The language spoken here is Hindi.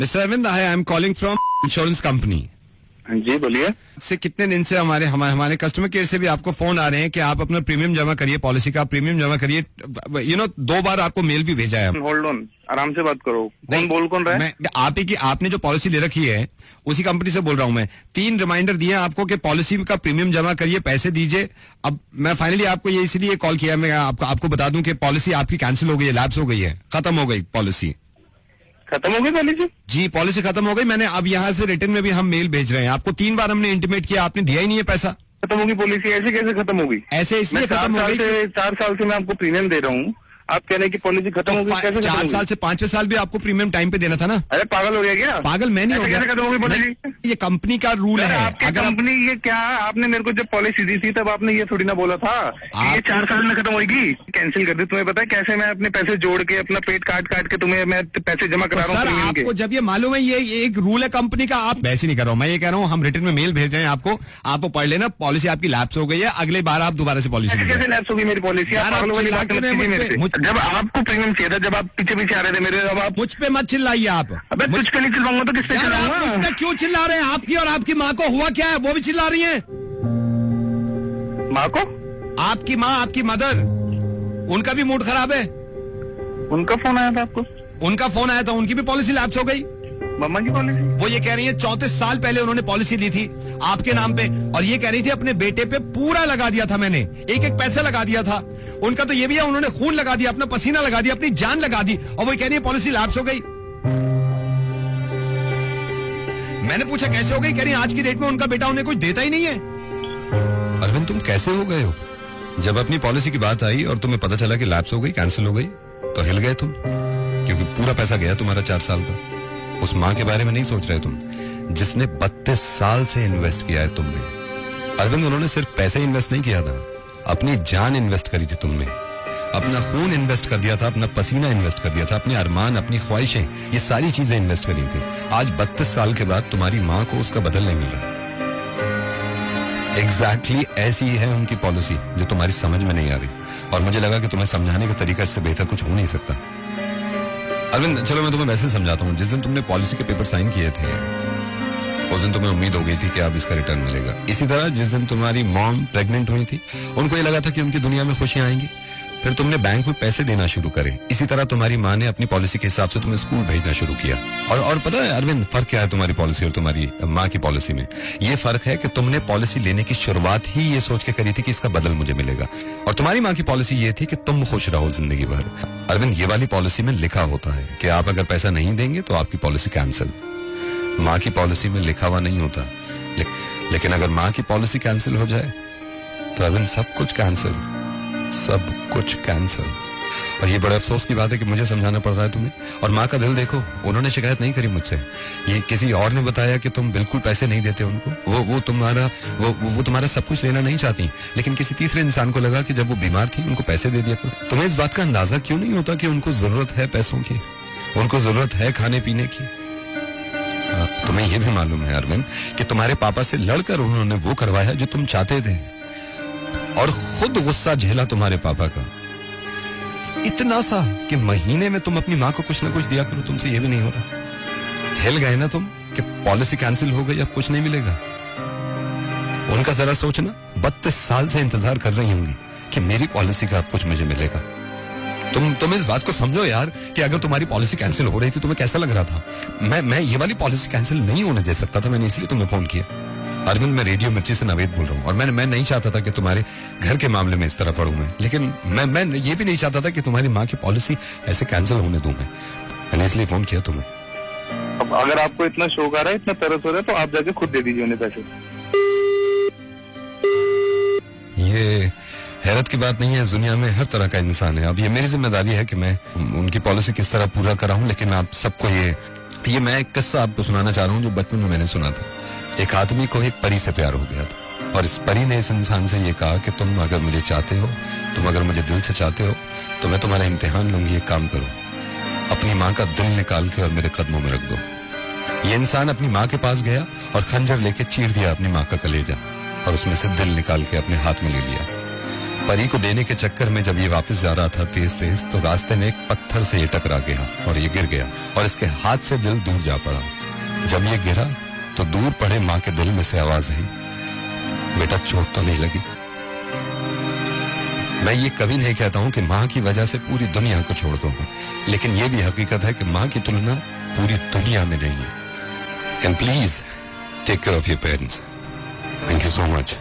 Mister Arvind, I am calling from insurance company. जी बोलिए। से कितने दिन से हमारे कस्टमर केयर से भी आपको फोन आ रहे हैं कि आप अपना प्रीमियम जमा करिए, पॉलिसी का प्रीमियम जमा करिए। 2 बार आपको मेल भी भेजा है। होल्ड ऑन, आराम से बात करो। कौन रहा है? आप ही की, आपने जो पॉलिसी ले रखी है उसी कंपनी से बोल रहा हूँ मैं। 3 रिमाइंडर दिए आपको कि पॉलिसी का प्रीमियम जमा करिए, पैसे दीजिए। अब मैं फाइनली आपको ये इसलिए कॉल किया, मैं आपको बता दूं कि पॉलिसी आपकी कैंसिल हो गई है, लैप्स हो गई है, खत्म हो गई पॉलिसी। खत्म हो गई पॉलिसी? जी, पॉलिसी खत्म हो गई। मैंने अब यहाँ से रिटर्न में भी हम मेल भेज रहे हैं आपको। 3 बार हमने इंटीमेट किया, आपने दिया ही नहीं है पैसा। खत्म होगी पॉलिसी? ऐसे कैसे खत्म होगी? ऐसे इसलिए खत्म हो गई। 4 साल से मैं आपको प्रीमियम दे रहा हूँ, आप कह रहे हैं कि पॉलिसी खत्म हो गई, कैसे? 4 साल से 5वें साल भी आपको प्रीमियम टाइम पे देना था ना। अरे पागल हो गया क्या? पागल मैं नहीं हो गया। खत्म हो गई पॉलिसी? ये कंपनी का रूल है। अगर कंपनी ये क्या, आपने मेरे को जब पॉलिसी दी थी तब आपने ये थोड़ी ना बोला था ये 4 साल में खत्म होगी। कैंसिल कर दी। तुम्हें पता है कैसे मैं अपने पैसे जोड़ के, अपना पेट काट के तुम्हें मैं पैसे जमा करा रहा हूँ? सर आपको जब ये मालूम है ये एक रूल है कंपनी का, आप वैसे नहीं कर रहा हूँ। मैं ये कह रहा हूँ हम रिटर्न में मेल भेज रहे हैं आपको पढ़ लेना। पॉलिसी आपकी लैप्स हो गई है, अगले बार आप दोबारा से पॉलिसी। कैसे लैप्स होगी मेरी पॉलिसी? जब आपको प्रीमियम चाहिए था, जब आप पीछे आ रहे थे मेरे, अब आप मुझ पे मत चिल्लाइए आप। अबे मुझ पे नहीं चिल्लाऊंगा तो किस पे चिल्लाऊंगा? मुझ पे क्यों चिल्ला रहे हैं? आपकी और आपकी माँ को हुआ क्या है, वो भी चिल्ला रही है? माँ को? आपकी माँ, आपकी मदर, उनका भी मूड खराब है। उनका फोन आया था आपको? उनका फोन आया था, उनकी भी पॉलिसी लैप्स हो गई। मम्मा की पॉलिसी? वो ये कह रही है 34 साल पहले उन्होंने पॉलिसी ली थी आपके नाम पे, और ये कह रही थी अपने बेटे पे पूरा लगा दिया था मैंने, एक पैसा लगा दिया था। उनका तो ये भी है, उन्होंने खून लगा दिया, अपना पसीना लगा दिया, अपनी जान लगा दी, और वो कह रही है पॉलिसी लैप्स हो गई। मैंने पूछा कैसे हो गई? कह रही आज की डेट में उनका बेटा उन्हें कुछ देता ही नहीं है। अरविंद, तुम कैसे हो गए हो? जब अपनी पॉलिसी की बात आई और तुम्हें पता चला कि लैप्स हो गई, कैंसिल हो गई, तो हिल गए तुम, क्योंकि पूरा पैसा गया तुम्हारा 4 साल का। उस माँ के बारे में नहीं सोच रहे तुम, जिसने 32 साल से इन्वेस्ट किया है तुमने। अरविंद, उन्होंने सिर्फ पैसे इन्वेस्ट नहीं किया था, अपनी जान इन्वेस्ट करी थी तुमने, अपना खून इन्वेस्ट कर दिया था, अपना पसीना इन्वेस्ट कर दिया था, अपने अरमान, अपनी ख्वाहिशें, ये सारी चीजें इन्वेस्ट करी थी। आज 32 साल के बाद तुम्हारी माँ को उसका बदल नहीं मिला। एग्जैक्टली ऐसी ही है उनकी पॉलिसी, जो तुम्हारी समझ में नहीं आ रही, और मुझे लगा कि तुम्हें समझाने का तरीका इससे बेहतर कुछ हो नहीं सकता। अरविंद, चलो मैं तुम्हें वैसे समझाता हूँ। जिस दिन तुमने पॉलिसी के पेपर साइन किए थे, उस दिन तुम्हें उम्मीद हो गई थी कि अब इसका रिटर्न मिलेगा। इसी तरह जिस दिन तुम्हारी मॉम प्रेग्नेंट हुई थी, उनको ये लगा था कि उनकी दुनिया में खुशियां आएंगी, फिर तुमने बैंक में पैसे देना शुरू करे। इसी तरह तुम्हारी माँ ने अपनी पॉलिसी के हिसाब से तुम्हें स्कूल भेजना शुरू किया। और पता है अरविंद, फर्क क्या है तुम्हारी पॉलिसी और तुम्हारी माँ की पॉलिसी में? ये फर्क है कि तुमने पॉलिसी लेने की शुरुआत ही ये सोच के करी थी कि इसका बदल मुझे मिलेगा, और तुम्हारी माँ की पॉलिसी ये थी कि तुम खुश रहो जिंदगी भर। अरविंद, ये वाली पॉलिसी में लिखा होता है कि आप अगर पैसा नहीं देंगे तो आपकी पॉलिसी कैंसिल। माँ की पॉलिसी में लिखा हुआ नहीं होता, लेकिन अगर माँ की पॉलिसी कैंसिल हो जाए तो अरविंद सब कुछ कैंसिल, सब कुछ कैंसिल। और ये बड़े अफसोस की बात है कि मुझे समझाना पड़ रहा है तुम्हें। और माँ का दिल देखो, उन्होंने शिकायत नहीं करी मुझसे, ये किसी और ने बताया कि तुम बिल्कुल पैसे नहीं देते उनको। वो तुम्हारा सब कुछ लेना नहीं चाहती, लेकिन किसी तीसरे इंसान को लगा कि जब वो बीमार थी उनको पैसे दे दिया करो। तुम्हें इस बात का अंदाजा क्यों नहीं होता कि उनको जरूरत है पैसों की, उनको जरूरत है खाने पीने की? तुम्हें यह भी मालूम है अरविंद कि तुम्हारे पापा से लड़कर उन्होंने वो करवाया जो तुम चाहते थे, और खुद गुस्सा झेला तुम्हारे पापा का इतना सा कि महीने में तुम अपनी माँ को कुछ ना कुछ दिया करो। तुमसे ये भी नहीं हो रहा। हिल गए ना तुम कि पॉलिसी कैंसिल हो गई, अब कुछ नहीं मिलेगा। उनका जरा सोचना, 32 साल से इंतजार कर रही होंगी कि मेरी पॉलिसी का अब कुछ मुझे मिलेगा। तुम इस बात को समझो यार कि अगर तुम्हारी पॉलिसी कैंसिल हो रही थी तुम्हें कैसा लग रहा था। मैं ये वाली पॉलिसी कैंसिल नहीं होने दे सकता था, मैंने इसलिए तुम्हें फोन किया। अरविंद, मैं रेडियो मिर्ची से नवेद बोल रहा हूँ, और मैं नहीं चाहता था कि तुम्हारे घर के मामले में इस तरह पढ़ूं मैं, लेकिन मैं ये भी नहीं चाहता था कि तुम्हारी माँ की पॉलिसी ऐसे कैंसिल होने दूं मैंने इसलिए फोन किया तुम्हें। अब अगर आपको इतना शौक आ रहा है, इतना तरस हो रहा है, तो आप जाके खुद दे दीजिए उन्हें पैसे। ये हैरत की बात नहीं है, दुनिया में हर तरह का इंसान है। अब ये मेरी जिम्मेदारी है कि मैं उनकी पॉलिसी किस तरह पूरा कराऊं, लेकिन आप सबको ये मैं एक किस्सा आपको सुनाना चाह रहा हूँ जो बचपन में मैंने सुना था। एक आदमी को एक परी से प्यार हो गया था, और इस परी ने इस इंसान से ये कहा कि तुम अगर मुझे चाहते हो, तुम अगर मुझे दिल से चाहते हो, तो मैं तुम्हारा इम्तिहान लूंगी। एक काम करो, अपनी माँ का दिल निकाल के और मेरे कदमों में रख दो। ये इंसान अपनी माँ के पास गया और खंजर लेके चीर दिया अपनी माँ का कलेजा, और उसमें से दिल निकाल के अपने हाथ में ले लिया। परी को देने के चक्कर में जब ये वापस जा रहा था तेज तेज, तो रास्ते में एक पत्थर से ये टकरा गया और ये गिर गया और इसके हाथ से दिल दूर जा पड़ा। जब ये गिरा तो दूर पड़े माँ के दिल में से आवाज आई, बेटा चोट तो नहीं लगी। मैं ये कभी नहीं कहता हूं कि माँ की वजह से पूरी दुनिया को छोड़ दो, लेकिन ये भी हकीकत है कि माँ की तुलना पूरी दुनिया में नहीं है। And please take care of your parents. Thank you so much.